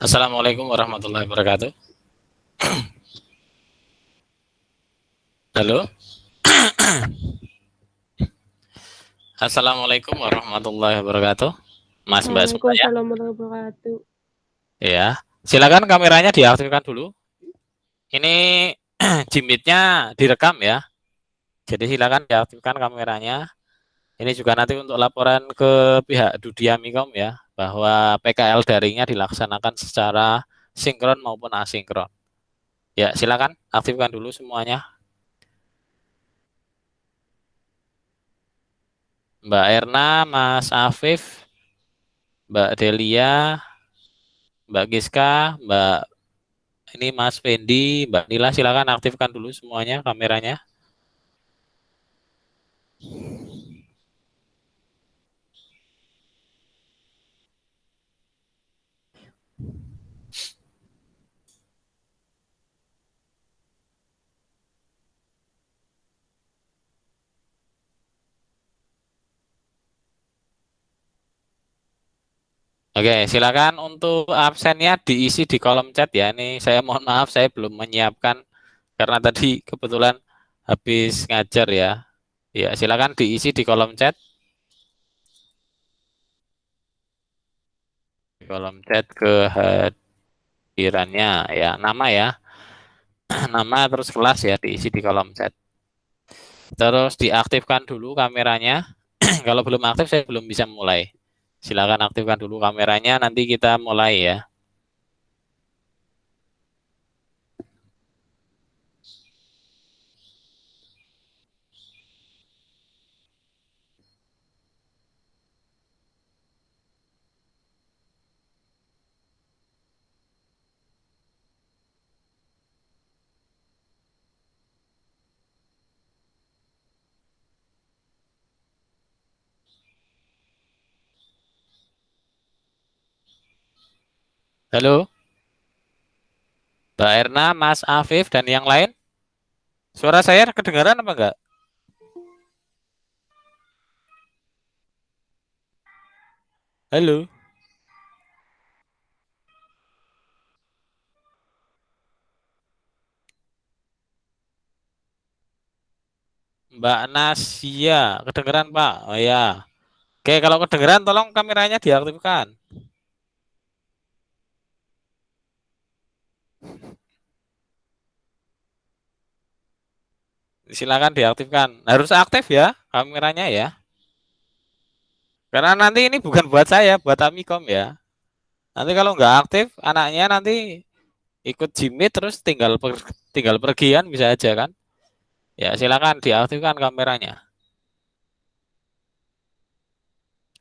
Assalamualaikum warahmatullahi wabarakatuh. Halo. Assalamualaikum warahmatullahi wabarakatuh. Mas Mbak semuanya. Waalaikumsalam warahmatullahi wabarakatuh. Ya. Silakan kameranya diaktifkan dulu. Ini Jimmitnya direkam ya. Jadi silakan diaktifkan kameranya. Ini juga nanti untuk laporan ke pihak Dudiamikom ya, bahwa PKL daringnya dilaksanakan secara sinkron maupun asinkron. Ya, silakan aktifkan dulu semuanya. Mbak Erna, Mas Afif, Mbak Delia, Mbak Giska, Mbak ini Mas Fendi, Mbak Nila, silakan aktifkan dulu semuanya kameranya. Oke, silakan untuk absennya diisi di kolom chat ya. Ini saya mohon maaf saya belum menyiapkan karena tadi kebetulan habis ngajar ya. Ya, silakan diisi di kolom chat. Di kolom chat kehadirannya ya, nama ya. Nama terus kelas ya diisi di kolom chat. Terus diaktifkan dulu kameranya. Kalau belum aktif saya belum bisa mulai. Silakan aktifkan dulu kameranya nanti kita mulai ya. Halo, Mbak Erna, Mas Afif, dan yang lain. Suara saya kedengaran apa enggak? Halo, Mbak Nasia, kedengaran Pak? Oh ya. Oke, kalau kedengaran tolong kameranya diaktifkan. Silakan diaktifkan. Harus aktif ya kameranya ya. Karena nanti ini bukan buat saya, buat Amikom ya. Nanti kalau nggak aktif, anaknya nanti ikut Jimmy terus tinggal pergian bisa aja kan? Ya, silakan diaktifkan kameranya.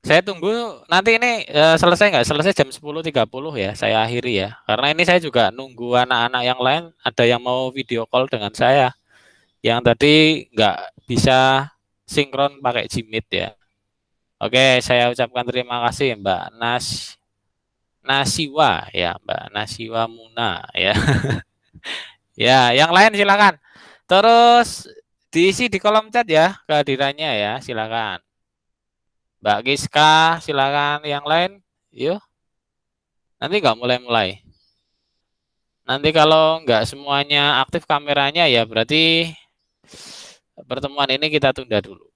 Saya tunggu nanti ini selesai nggak? Selesai jam 10.30 ya, saya akhiri ya. Karena ini saya juga nunggu anak-anak yang lain, ada yang mau video call dengan saya. Yang tadi nggak bisa sinkron pakai Jimit ya. Oke, saya ucapkan terima kasih Mbak Nasiwa ya, Mbak Nasiwa Muna ya. Ya, yang lain silakan. Terus diisi di kolom chat ya kehadirannya ya, silakan. Mbak Giska, silakan yang lain. Yuk, nanti nggak mulai-mulai. Nanti kalau nggak semuanya aktif kameranya ya berarti pertemuan ini kita tunda dulu.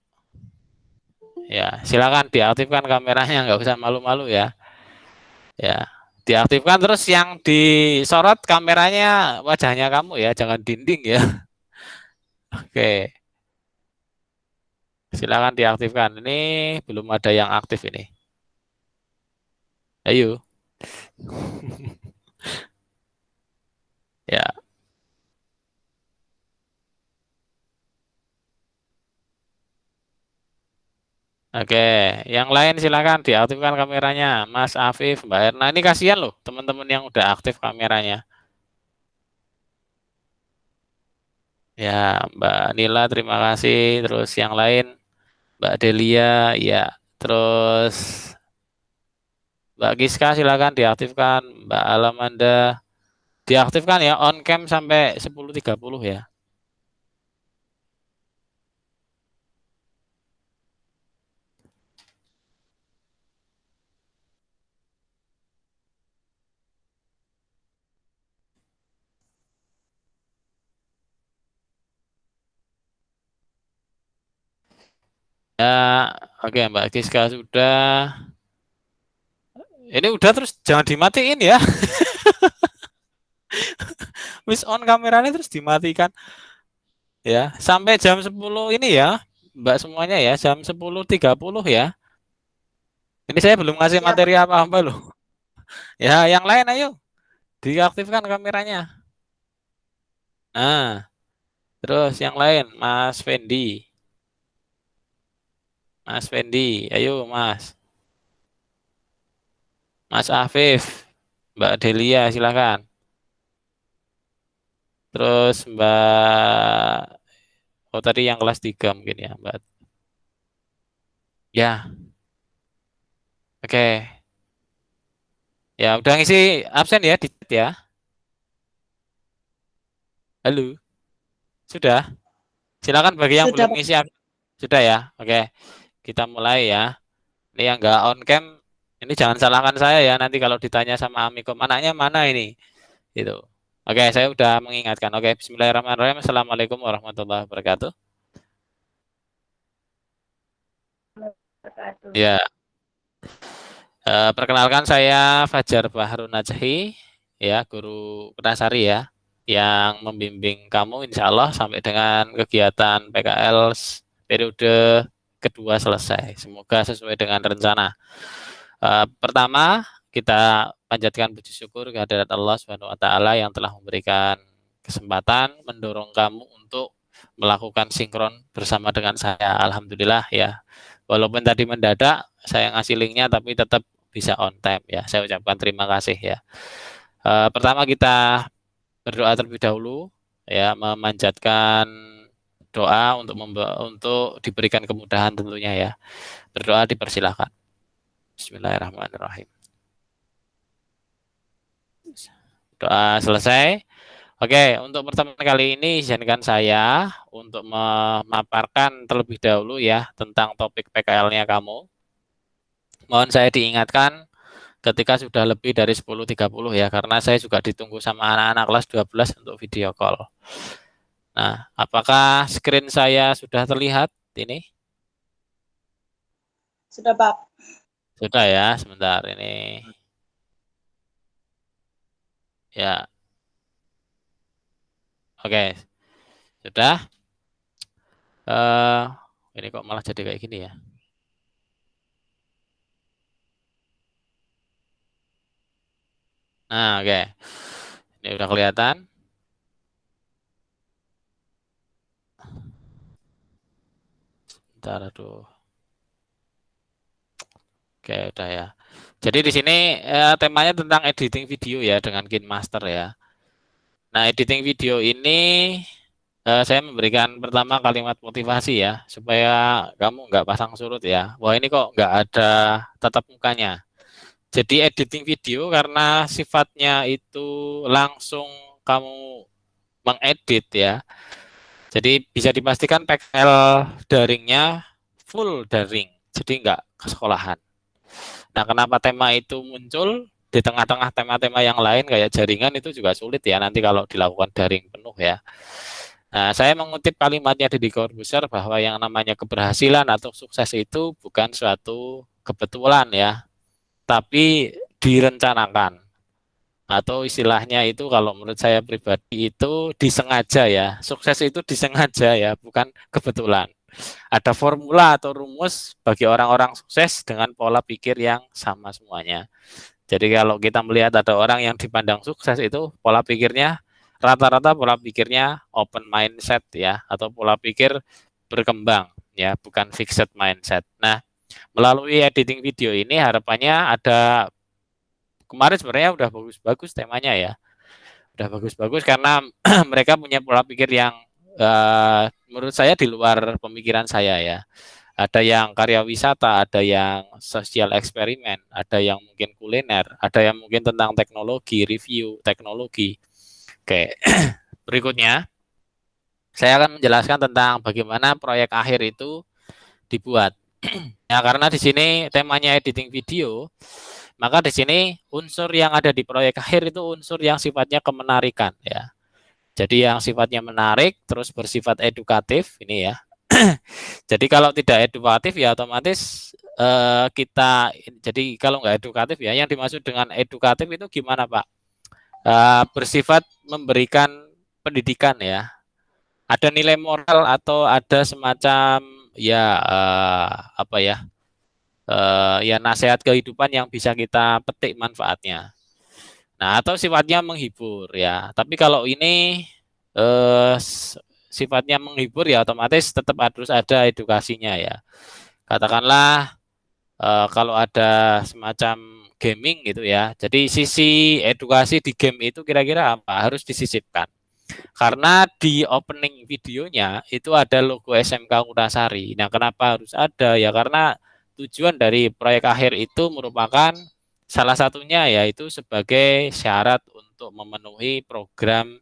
Ya, silakan diaktifkan kameranya, nggak usah malu-malu ya. Ya, diaktifkan terus yang disorot kameranya wajahnya kamu ya, jangan dinding ya. Oke, silakan diaktifkan. Ini belum ada yang aktif ini. Ayo. Ya, oke. Yang lain silakan diaktifkan kameranya, Mas Afif, Mbak Erna. Ini kasihan loh teman-teman yang udah aktif kameranya. Ya, Mbak Nila, terima kasih. Terus yang lain, Mbak Delia, ya. Terus Mbak Giska silakan diaktifkan, Mbak Alamanda diaktifkan ya on cam sampai 10.30 ya. Ya, oke Mbak Giska sudah. Ini udah terus jangan dimatiin ya. Wis on kameranya terus dimatikan ya. Sampai jam 10 ini ya. Mbak semuanya ya, jam 10.30 ya. Ini saya belum ngasih Siap. materi apa-apa loh. Ya, yang lain ayo diaktifkan kameranya. Nah, terus yang lain Mas Fendi. Mas Fendi, ayo Mas. Mas Afif, Mbak Delia silakan. Terus Mbak, oh tadi yang kelas 3 mungkin ya Mbak. Ya, oke. Ya udah ngisi absen ya di chat ya. Halo, sudah. Silakan bagi yang Sudah, belum Pak. ngisi absen. Sudah ya. Oke, kita mulai ya. Ini yang nggak on cam, ini jangan salahkan saya ya. Nanti kalau ditanya sama Amikom, anaknya mana ini? Gitu. Oke, saya udah mengingatkan. Oke, Bismillahirrahmanirrahim. Assalamualaikum warahmatullahi wabarakatuh. Ya, perkenalkan saya Fajar Bahrun Najhi, ya, guru Kedasari ya, yang membimbing kamu insya Allah sampai dengan kegiatan PKL periode kedua selesai. Semoga sesuai dengan rencana. Pertama, kita panjatkan puji syukur kehadirat Allah Subhanahu wa taala yang telah memberikan kesempatan mendorong kamu untuk melakukan sinkron bersama dengan saya. Alhamdulillah ya. Walaupun tadi mendadak saya ngasih linknya tapi tetap bisa on time ya. Saya ucapkan terima kasih ya. Pertama kita berdoa terlebih dahulu ya, memanjatkan doa untuk diberikan kemudahan tentunya ya. Berdoa dipersilahkan. Bismillahirrahmanirrahim. Doa selesai. Oke, untuk pertemuan kali ini izinkan saya untuk memaparkan terlebih dahulu ya tentang topik PKL-nya kamu. Mohon saya diingatkan ketika sudah lebih dari 10.30 ya, karena saya juga ditunggu sama anak-anak kelas 12 untuk video call. Nah, apakah screen saya sudah terlihat ini? Sudah, Pak. Sudah ya, sebentar ini. Ya, oke, sudah. Ini kok malah jadi kayak gini ya? Nah, oke. Ini udah kelihatan. Bentar, aduh. Oke, udah ya. Jadi di sini temanya tentang editing video ya dengan KineMaster ya. Nah, editing video ini saya memberikan pertama kalimat motivasi ya, supaya kamu nggak pasang surut ya. Wah ini kok nggak ada tatap mukanya. Jadi editing video karena sifatnya itu langsung kamu mengedit ya. Jadi bisa dipastikan PKL daringnya full daring, jadi nggak ke sekolahan. Nah, kenapa tema itu muncul di tengah-tengah tema-tema yang lain kayak jaringan itu juga sulit ya nanti kalau dilakukan daring penuh ya. Nah, saya mengutip kalimatnya Deddy Corbuzier bahwa yang namanya keberhasilan atau sukses itu bukan suatu kebetulan ya, tapi direncanakan. Atau istilahnya itu kalau menurut saya pribadi itu disengaja ya. Sukses itu disengaja ya, bukan kebetulan. Ada formula atau rumus bagi orang-orang sukses dengan pola pikir yang sama semuanya. Jadi kalau kita melihat ada orang yang dipandang sukses itu pola pikirnya rata-rata pola pikirnya open mindset ya, atau pola pikir berkembang ya, bukan fixed mindset. Nah, melalui editing video ini harapannya ada, kemarin sebenarnya udah bagus-bagus temanya ya. Udah bagus-bagus karena mereka punya pola pikir yang menurut saya di luar pemikiran saya ya. Ada yang karya wisata, ada yang sosial eksperimen, ada yang mungkin kuliner, ada yang mungkin tentang teknologi, review teknologi. Oke, berikutnya saya akan menjelaskan tentang bagaimana proyek akhir itu dibuat. Ya, karena di sini temanya editing video, maka di sini unsur yang ada di proyek akhir itu unsur yang sifatnya kemenarikan ya. Jadi yang sifatnya menarik, terus bersifat edukatif, ini ya. Jadi kalau tidak edukatif ya otomatis kita jadi kalau nggak edukatif ya yang dimaksud dengan edukatif itu gimana Pak? Bersifat memberikan pendidikan ya. Ada nilai moral atau ada semacam ya apa ya? Ya nasihat kehidupan yang bisa kita petik manfaatnya. Nah, atau sifatnya menghibur ya. Tapi kalau ini sifatnya menghibur ya otomatis tetap harus ada edukasinya ya. Katakanlah kalau ada semacam gaming gitu ya. Jadi sisi edukasi di game itu kira-kira apa? Harus disisipkan. Karena di opening videonya itu ada logo SMK Kutasari. Nah, kenapa harus ada? Ya karena tujuan dari proyek akhir itu merupakan salah satunya yaitu sebagai syarat untuk memenuhi program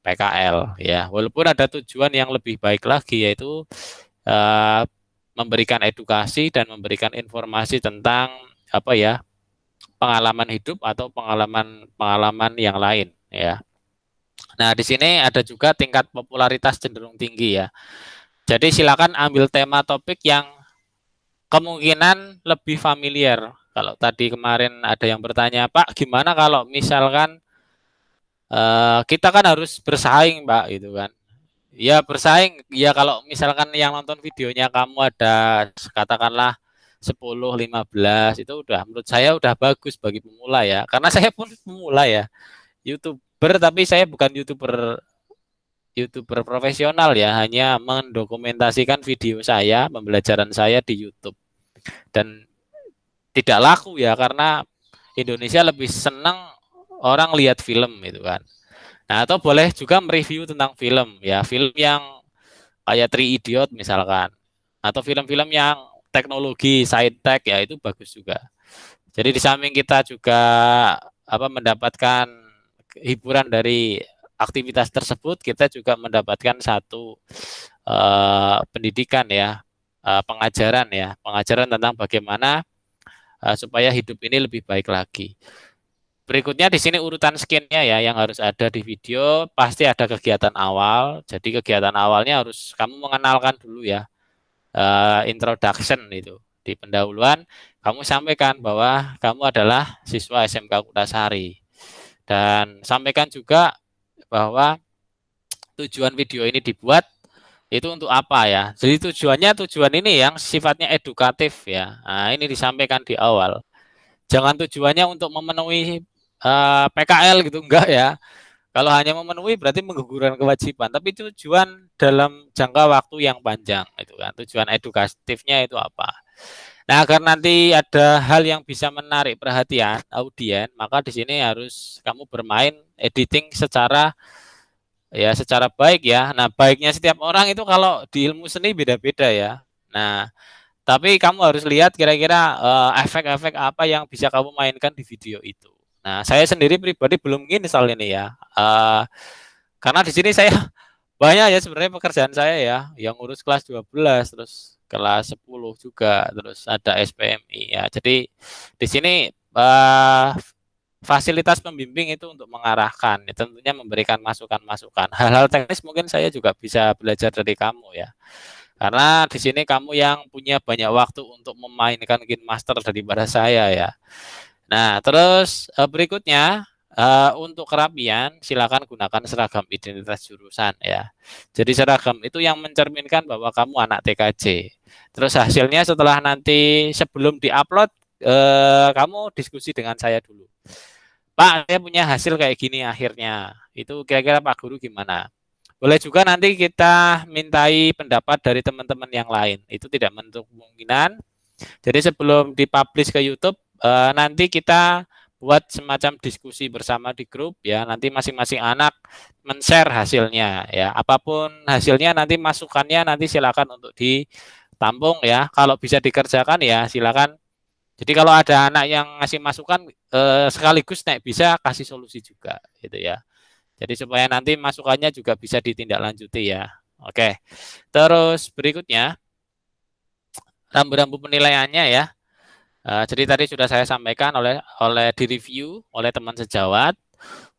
PKL ya. Walaupun ada tujuan yang lebih baik lagi yaitu eh, memberikan edukasi dan memberikan informasi tentang apa ya pengalaman hidup atau pengalaman yang lain ya. Nah, di sini ada juga tingkat popularitas cenderung tinggi ya. Jadi silakan ambil tema topik yang kemungkinan lebih familiar. Kalau tadi kemarin ada yang bertanya, Pak, gimana kalau misalkan kita kan harus bersaing, Pak, gitu kan. Ya bersaing, ya kalau misalkan yang nonton videonya kamu ada katakanlah 10, 15 itu udah menurut saya udah bagus bagi pemula ya. Karena saya pun pemula ya, YouTuber tapi saya bukan YouTuber profesional ya, hanya mendokumentasikan video saya, pembelajaran saya di YouTube. Dan tidak laku ya karena Indonesia lebih senang orang lihat film gitu kan. Nah, atau boleh juga mereview tentang film ya, film yang kayak Three Idiot misalkan, atau film-film yang teknologi, science tech ya itu bagus juga. Jadi di samping kita juga mendapatkan hiburan dari aktivitas tersebut, kita juga mendapatkan satu pendidikan ya, pengajaran tentang bagaimana supaya hidup ini lebih baik lagi. Berikutnya di sini urutan skinnya ya yang harus ada di video, pasti ada kegiatan awal. Jadi kegiatan awalnya harus kamu mengenalkan dulu ya, introduction itu. Di pendahuluan kamu sampaikan bahwa kamu adalah siswa SMK Kutasari. Dan sampaikan juga bahwa tujuan video ini dibuat itu untuk apa ya. Jadi tujuan ini yang sifatnya edukatif ya. Nah, ini disampaikan di awal. Jangan tujuannya untuk memenuhi PKL gitu enggak ya. Kalau hanya memenuhi berarti menggugurkan kewajiban, tapi tujuan dalam jangka waktu yang panjang itu kan. Tujuan edukatifnya itu apa? Nah, agar nanti ada hal yang bisa menarik perhatian audien, maka di sini harus kamu bermain editing secara baik ya. Nah, baiknya setiap orang itu kalau di ilmu seni beda-beda ya. Nah, tapi kamu harus lihat kira-kira efek-efek apa yang bisa kamu mainkan di video itu. Nah, saya sendiri pribadi belum install ini ya. Karena di sini saya banyak ya sebenarnya pekerjaan saya ya, yang ngurus kelas 12, terus kelas 10 juga, terus ada SPMI ya. Jadi di sini fasilitas pembimbing itu untuk mengarahkan, ya, tentunya memberikan masukan-masukan. Hal-hal teknis mungkin saya juga bisa belajar dari kamu ya. Karena di sini kamu yang punya banyak waktu untuk memainkan KineMaster daripada saya ya. Nah, terus berikutnya untuk kerapian silakan gunakan seragam identitas jurusan ya. Jadi seragam itu yang mencerminkan bahwa kamu anak TKJ. Terus hasilnya setelah nanti sebelum diupload kamu diskusi dengan saya dulu. Pak, saya punya hasil kayak gini akhirnya. Itu kira-kira Pak Guru gimana? Boleh juga nanti kita mintai pendapat dari teman-teman yang lain. Itu tidak menutup kemungkinan. Jadi sebelum dipublish ke YouTube, nanti kita buat semacam diskusi bersama di grup ya. Nanti masing-masing anak men-share hasilnya ya. Apapun hasilnya nanti masukannya nanti silakan untuk ditampung ya. Kalau bisa dikerjakan ya silakan. Jadi kalau ada anak yang ngasih masukan sekaligus nek bisa kasih solusi juga gitu ya. Jadi supaya nanti masukannya juga bisa ditindaklanjuti ya. Oke. Terus berikutnya rambu-rambu penilaiannya ya. Jadi tadi sudah saya sampaikan oleh di review oleh teman sejawat.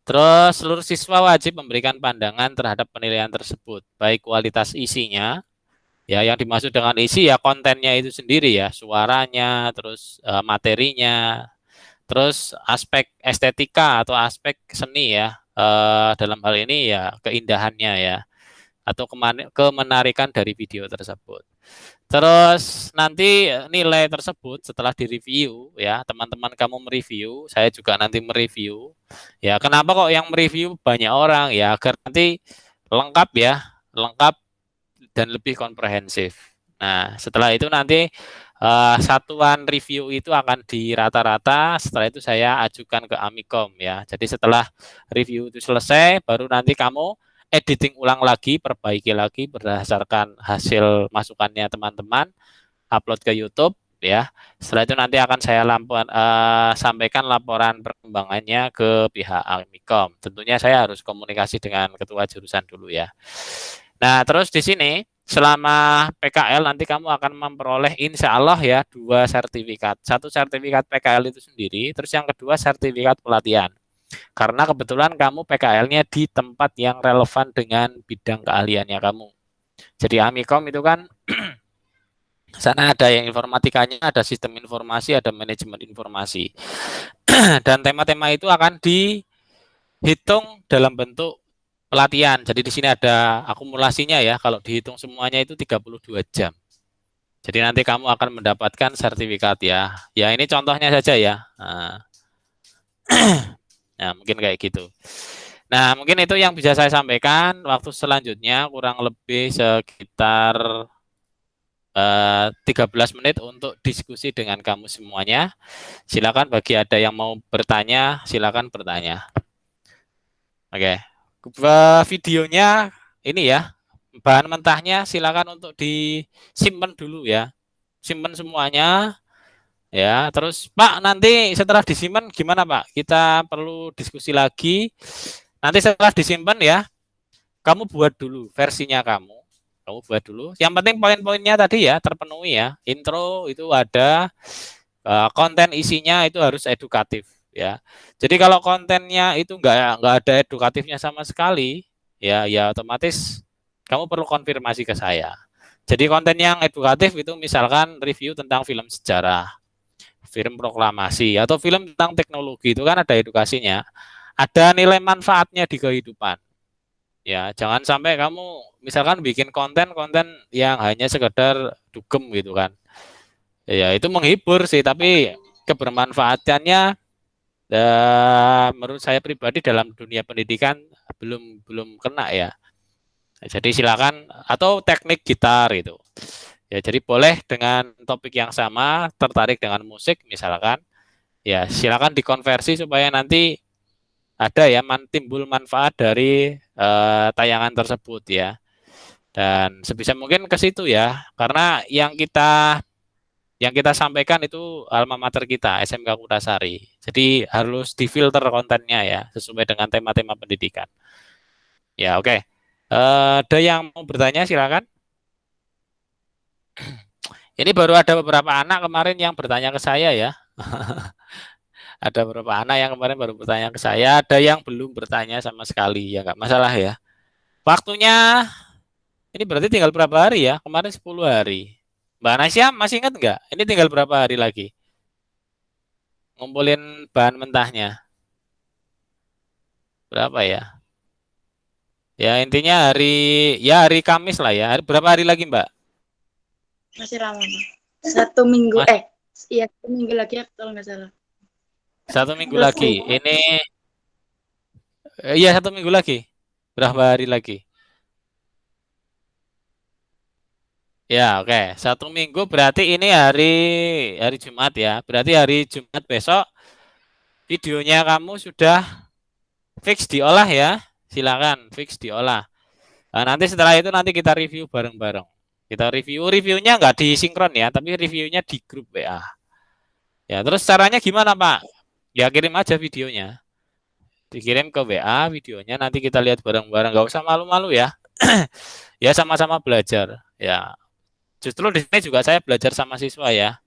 Terus seluruh siswa wajib memberikan pandangan terhadap penilaian tersebut, baik kualitas isinya Ya, yang dimaksud dengan isi ya kontennya itu sendiri ya, suaranya, terus materinya, terus aspek estetika atau aspek seni ya. Dalam hal ini ya keindahannya ya, atau kemenarikan dari video tersebut. Terus nanti nilai tersebut setelah direview ya, teman-teman kamu mereview, saya juga nanti mereview. Ya, kenapa kok yang mereview banyak orang ya? Agar nanti lengkap ya, lengkap dan lebih komprehensif. Nah, setelah itu nanti satuan review itu akan dirata-rata. Setelah itu saya ajukan ke Amikom ya. Jadi setelah review itu selesai, baru nanti kamu editing ulang lagi, perbaiki lagi berdasarkan hasil masukannya teman-teman, upload ke YouTube ya. Setelah itu nanti akan saya sampaikan laporan perkembangannya ke pihak Amikom. Tentunya saya harus komunikasi dengan ketua jurusan dulu ya. Nah, terus di sini selama PKL nanti kamu akan memperoleh insya Allah ya 2 sertifikat. Satu sertifikat PKL itu sendiri, terus yang kedua sertifikat pelatihan. Karena kebetulan kamu PKL-nya di tempat yang relevan dengan bidang keahliannya kamu. Jadi Amikom itu kan sana ada yang informatikanya, ada sistem informasi, ada manajemen informasi. Dan tema-tema itu akan dihitung dalam bentuk pelatihan. Jadi di sini ada akumulasinya ya. Kalau dihitung semuanya itu 32 jam. Jadi nanti kamu akan mendapatkan sertifikat ya. Ya ini contohnya saja ya. Nah, mungkin kayak gitu. Nah, mungkin itu yang bisa saya sampaikan. Waktu selanjutnya kurang lebih sekitar 13 menit untuk diskusi dengan kamu semuanya. Silakan bagi ada yang mau bertanya, silakan bertanya. Oke. Videonya ini ya. Bahan mentahnya silakan untuk disimpan dulu ya. Simpan semuanya ya. Terus Pak, nanti setelah disimpan gimana Pak? Kita perlu diskusi lagi. Nanti setelah disimpan ya, kamu buat dulu versinya kamu. Kamu buat dulu. Yang penting poin-poinnya tadi ya terpenuhi ya. Intro itu ada, konten isinya itu harus edukatif ya. Jadi kalau kontennya itu nggak ada edukatifnya sama sekali, ya otomatis kamu perlu konfirmasi ke saya. Jadi konten yang edukatif itu misalkan review tentang film sejarah, film proklamasi, atau film tentang teknologi itu kan ada edukasinya, ada nilai manfaatnya di kehidupan. Ya, jangan sampai kamu misalkan bikin konten-konten yang hanya sekedar dugem gitu kan. Ya, itu menghibur sih, tapi kebermanfaatannya menurut saya pribadi dalam dunia pendidikan belum belum kena ya. Jadi silakan atau teknik gitar itu. Ya, jadi boleh dengan topik yang sama, tertarik dengan musik misalkan, ya silakan dikonversi supaya nanti ada ya timbul manfaat dari tayangan tersebut ya. Dan sebisa mungkin ke situ ya, karena yang kita sampaikan itu alma mater kita, SMK Kutasari. Jadi harus difilter kontennya ya, sesuai dengan tema-tema pendidikan. Ya, oke. Ada yang mau bertanya silakan. Ini baru ada beberapa anak kemarin yang bertanya ke saya ya. Ada beberapa anak yang kemarin baru bertanya ke saya, ada yang belum bertanya sama sekali ya, nggak masalah ya. Waktunya ini berarti tinggal berapa hari ya? Kemarin 10 hari. Mbak Nasya masih ingat nggak? Ini tinggal berapa hari lagi? Ngumpulin bahan mentahnya. Berapa ya? Ya intinya hari Kamis lah ya. Berapa hari lagi Mbak? Masih lama, Pak. 1 minggu, Mas, iya 1 minggu lagi ya kalau nggak salah. 1 minggu lagi. Ini iya 1 minggu lagi. Berapa hari lagi? Ya oke. 1 minggu berarti ini hari Jumat ya. Berarti hari Jumat besok videonya kamu sudah fix diolah ya. Silakan fix diolah. Nah, nanti setelah itu nanti kita review bareng-bareng. Kita reviewnya nggak disinkron ya, tapi reviewnya di grup WA. Ya, terus caranya gimana Pak? Ya kirim aja videonya. Dikirim ke WA videonya, nanti kita lihat bareng-bareng. Nggak usah malu-malu ya. Ya sama-sama belajar. Ya, justru di sini juga saya belajar sama siswa ya.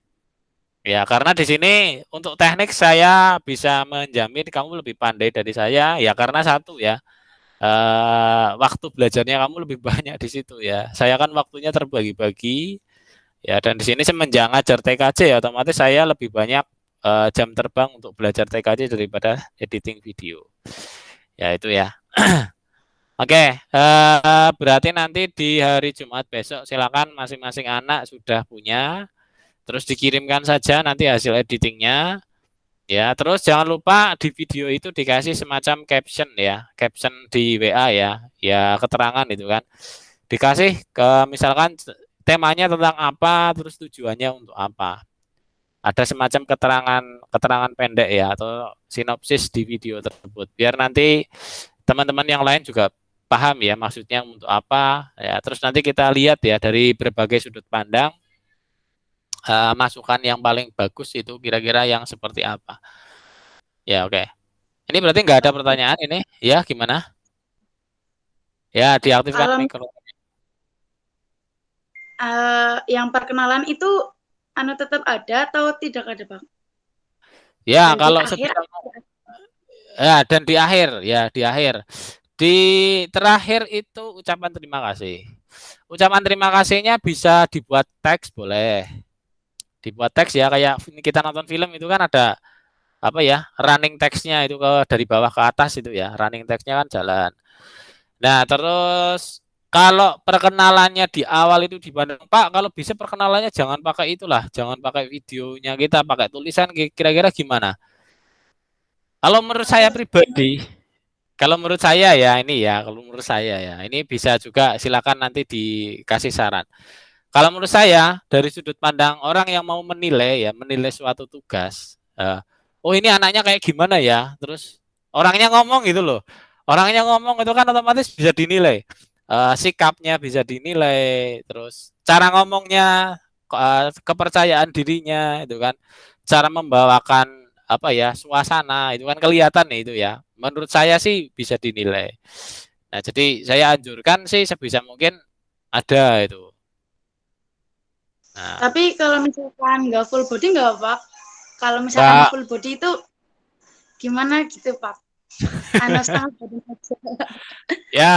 Ya, karena di sini untuk teknik saya bisa menjamin kamu lebih pandai dari saya. Ya karena satu ya, waktu belajarnya kamu lebih banyak di situ ya. Saya kan waktunya terbagi-bagi ya, dan di sini semenjak ngajar TKJ ya, otomatis saya lebih banyak jam terbang untuk belajar TKJ daripada editing video. Ya itu ya. Oke, berarti nanti di hari Jumat besok silakan masing-masing anak sudah punya, terus dikirimkan saja nanti hasil editingnya. Ya, terus jangan lupa di video itu dikasih semacam caption ya, caption di WA ya, ya keterangan itu kan. Dikasih ke misalkan temanya tentang apa, terus tujuannya untuk apa. Ada semacam keterangan keterangan pendek ya atau sinopsis di video tersebut. Biar nanti teman-teman yang lain juga paham ya maksudnya untuk apa ya. Terus nanti kita lihat ya dari berbagai sudut pandang masukan yang paling bagus itu kira-kira yang seperti apa. Ya, oke. Ini berarti nggak ada Oke. pertanyaan ini, ya gimana? Ya, diaktifkan Kalau mikro. yang perkenalan itu tetap ada atau tidak ada, Bang? Ya, Dan di kalau akhir sebisa ya dan di akhir ya di akhir. Di terakhir itu ucapan terima kasih. Ucapan terima kasihnya bisa dibuat teks boleh. Dibuat teks ya kayak kita nonton film itu kan ada apa ya running teksnya itu ke dari bawah ke atas itu ya running teksnya kan jalan. Nah terus kalau perkenalannya di awal itu dipandang Pak kalau bisa perkenalannya jangan pakai itulah jangan pakai videonya kita pakai tulisan kira-kira gimana? Kalau menurut saya pribadi kalau menurut saya ya ini ya kalau menurut saya ya ini bisa juga silakan nanti dikasih saran. Kalau menurut saya dari sudut pandang orang yang mau menilai ya menilai suatu tugas, oh ini anaknya kayak gimana ya, terus orangnya ngomong gitu loh, orangnya ngomong itu kan otomatis bisa dinilai, sikapnya bisa dinilai, terus cara ngomongnya, kepercayaan dirinya itu kan, cara membawakan apa ya suasana itu kan kelihatan nih itu ya, menurut saya sih bisa dinilai. Nah jadi saya anjurkan sih sebisa mungkin ada itu. Nah, tapi kalau misalkan nggak full body nggak apa. Kalau misalkan enggak, full body itu gimana gitu, Pak? Setengah body aja. ya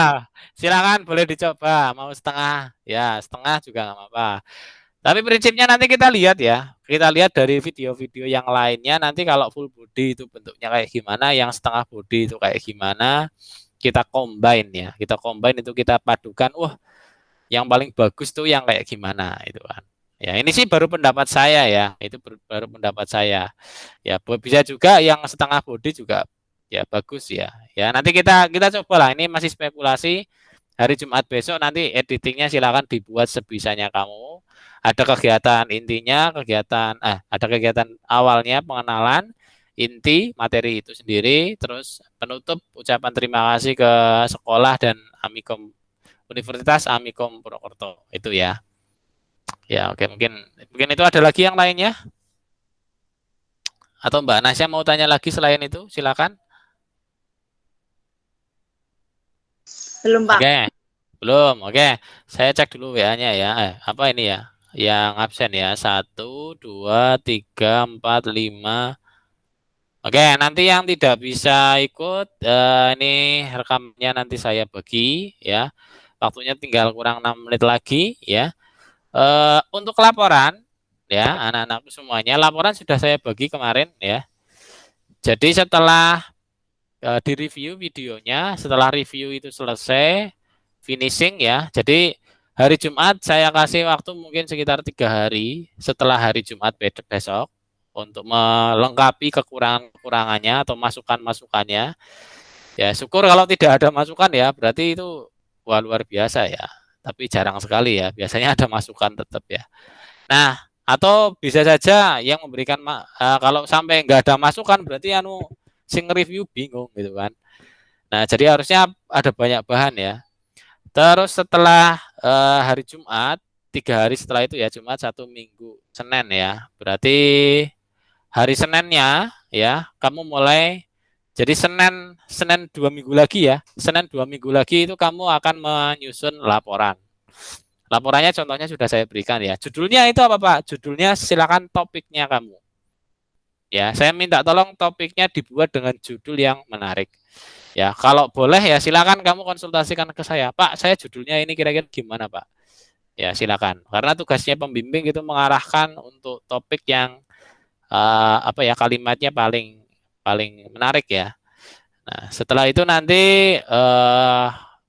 silakan boleh dicoba. Mau setengah, ya setengah juga nggak apa-apa. Tapi prinsipnya nanti kita lihat ya. Kita lihat dari video-video yang lainnya. Nanti kalau full body itu bentuknya kayak gimana, yang setengah body itu kayak gimana. Kita combine ya. Kita combine itu kita padukan. Wah, yang paling bagus tuh yang kayak gimana itu kan. Ya ini sih baru pendapat saya ya. Itu baru pendapat saya. Ya bisa juga yang setengah body juga ya bagus ya. Ya nanti kita coba lah. Ini masih spekulasi. Hari Jumat besok nanti editingnya silakan dibuat sebisanya kamu. Ada kegiatan intinya, ada kegiatan awalnya pengenalan, inti materi itu sendiri, terus penutup ucapan terima kasih ke sekolah dan Amikom Universitas Amikom Purwokerto itu ya. Ya oke mungkin mungkin itu ada lagi yang lainnya atau Mbak Nasya mau tanya lagi selain itu silakan. Belum, Pak. Oke. Belum, oke. Saya cek dulu WA-nya ya. Apa ini ya? Yang absen ya. Satu, dua, tiga, empat, lima. Oke, nanti yang tidak bisa ikut, ini rekamnya nanti saya bagi ya. Waktunya tinggal kurang 6 menit lagi ya. Untuk laporan ya, anak-anakku semuanya, laporan sudah saya bagi kemarin ya. Jadi setelah direview videonya, setelah review itu selesai, finishing ya. Jadi hari Jumat saya kasih waktu mungkin sekitar 3 hari setelah hari Jumat besok untuk melengkapi kekurangan-kekurangannya atau masukan-masukannya. Ya syukur kalau tidak ada masukan ya, berarti itu wah luar biasa ya. Tapi jarang sekali ya, biasanya ada masukan tetap ya. Nah, atau bisa saja yang memberikan kalau sampai nggak ada masukan berarti sing review bingung gitu kan. Nah, jadi harusnya ada banyak bahan ya. Terus setelah hari Jumat, 3 hari setelah itu ya Jumat, Sabtu, Minggu, Senin ya. Berarti hari Seninnya ya kamu mulai jadi Senin Senin 2 minggu lagi ya. Senin 2 minggu lagi itu kamu akan menyusun laporan. Laporannya contohnya sudah saya berikan ya. Judulnya itu apa Pak? Judulnya silakan topiknya kamu. Ya, saya minta tolong topiknya dibuat dengan judul yang menarik. Ya, kalau boleh ya silakan kamu konsultasikan ke saya. Pak, saya judulnya ini kira-kira gimana, Pak? Ya, silakan. Karena tugasnya pembimbing itu mengarahkan untuk topik yang apa ya kalimatnya paling paling menarik ya. Nah, setelah itu nanti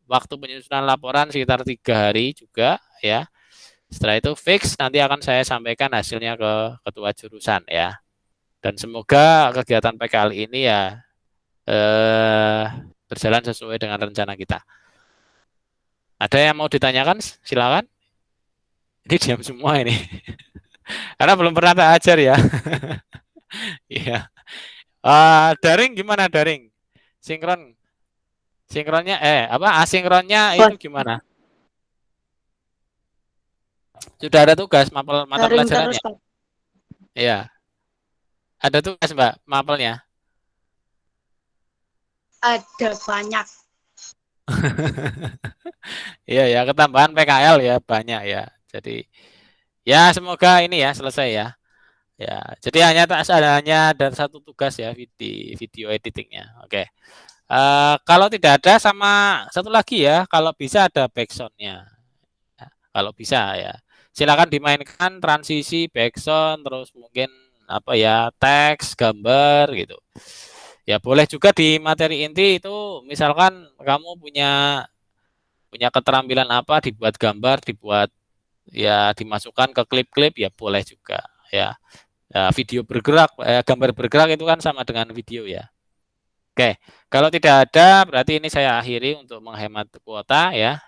waktu penyusunan laporan sekitar 3 hari juga ya. Setelah itu fix nanti akan saya sampaikan hasilnya ke ketua jurusan ya. Dan semoga kegiatan PKL ini ya eh, berjalan sesuai dengan rencana kita. Ada yang mau ditanyakan? Silakan. Ini diam semua ini. Karena belum pernah tak ajar ya. Iya. Daring gimana daring? Sinkron. Sinkronnya apa asinkronnya itu gimana? Sudah ada tugas mapel mata Daring terus, pelajarannya? Pak. Iya. Ada tugas, Mbak, mapelnya? Ada banyak. Iya ya, ketambahan PKL ya banyak ya. Jadi ya semoga ini ya selesai ya. Ya, jadi hanya ada satu tugas ya di video editingnya. Oke. Kalau tidak ada sama satu lagi ya, kalau bisa ada backsoundnya. Ya, kalau bisa ya, silakan dimainkan transisi backsound terus mungkin apa ya teks, gambar gitu. Ya boleh juga di materi inti itu misalkan kamu punya punya keterampilan apa dibuat gambar, dibuat ya dimasukkan ke klip-klip ya boleh juga ya. Video bergerak, gambar bergerak itu kan sama dengan video ya. Oke, kalau tidak ada berarti ini saya akhiri untuk menghemat kuota ya.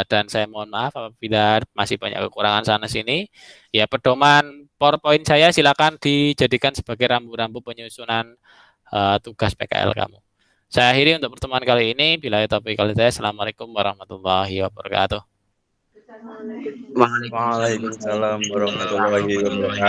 Dan saya mohon maaf apabila masih banyak kekurangan sana sini. Ya pedoman PowerPoint saya silakan dijadikan sebagai rambu-rambu penyusunan tugas PKL kamu. Saya akhiri untuk pertemuan kali ini. Bila topik kali saya, Assalamualaikum warahmatullahi wabarakatuh. Waalaikumsalam warahmatullahi wabarakatuh.